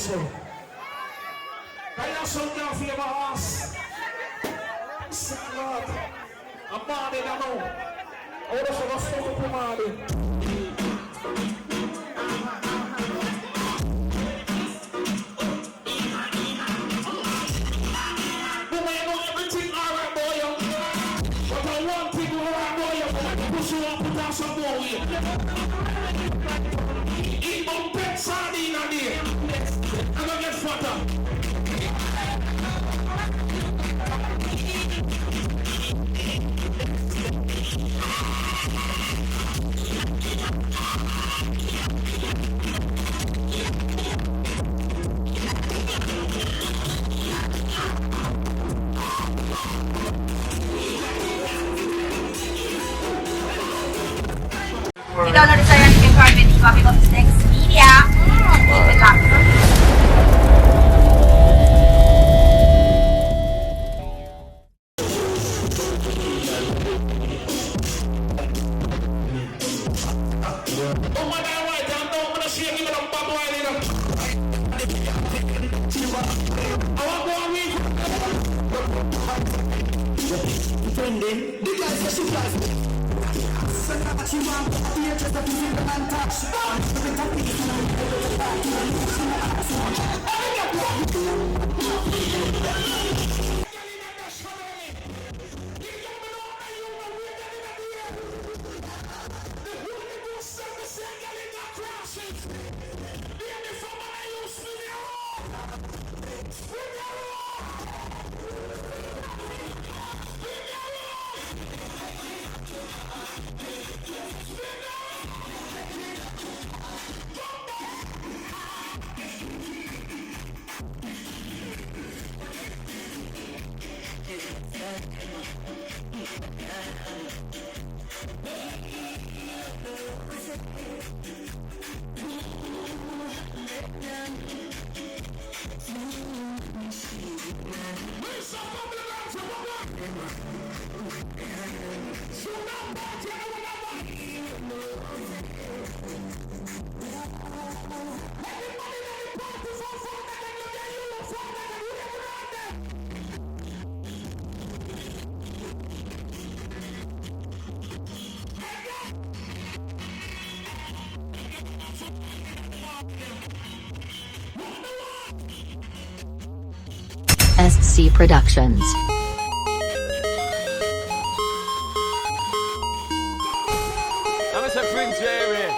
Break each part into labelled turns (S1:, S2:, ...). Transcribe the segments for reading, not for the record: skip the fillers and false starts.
S1: so. I have some girl for your house. Say Lord, I'm mad in I know. I would have to fuck up your mad. Some more way. Eat one pet sardine a day. I'm gonna get fatter.
S2: If you don't know the song, you can call Videographyer next media. Keep it locked.
S3: SC Productions.
S4: I'm a Prince Jerry.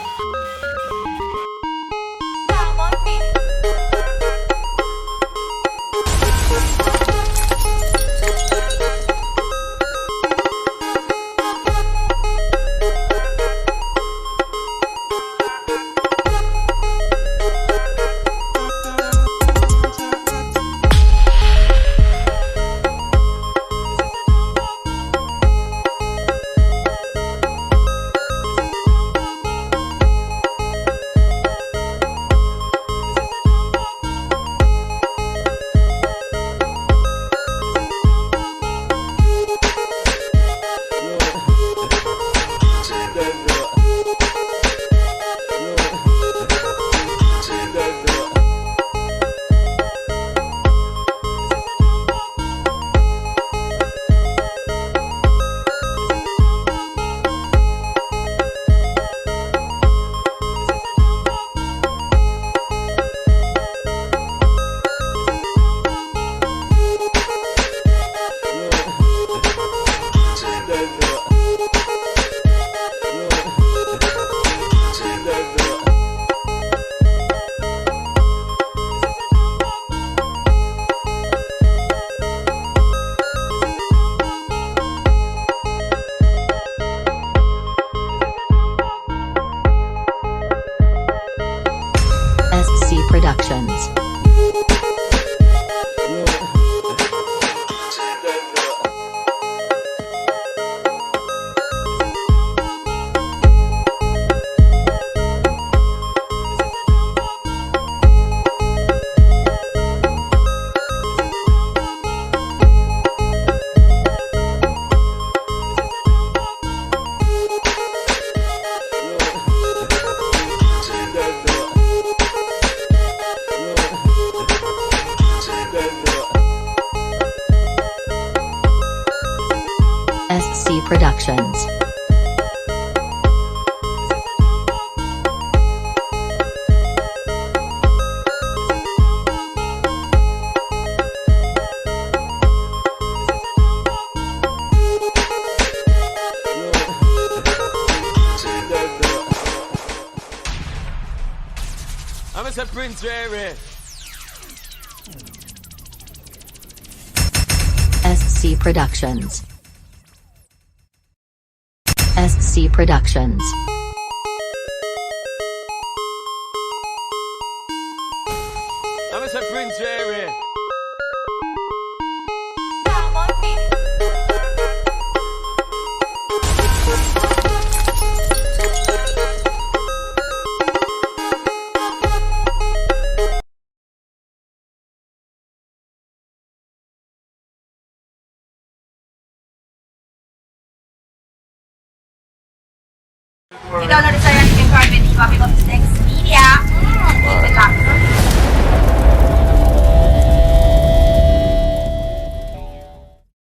S3: SC Productions.
S4: I'm a Prince Jerry.
S3: SC Productions. SC Productions.
S4: I'm a Prince Jerry.
S2: I-download sa yan yung Videographyer, Videographyer,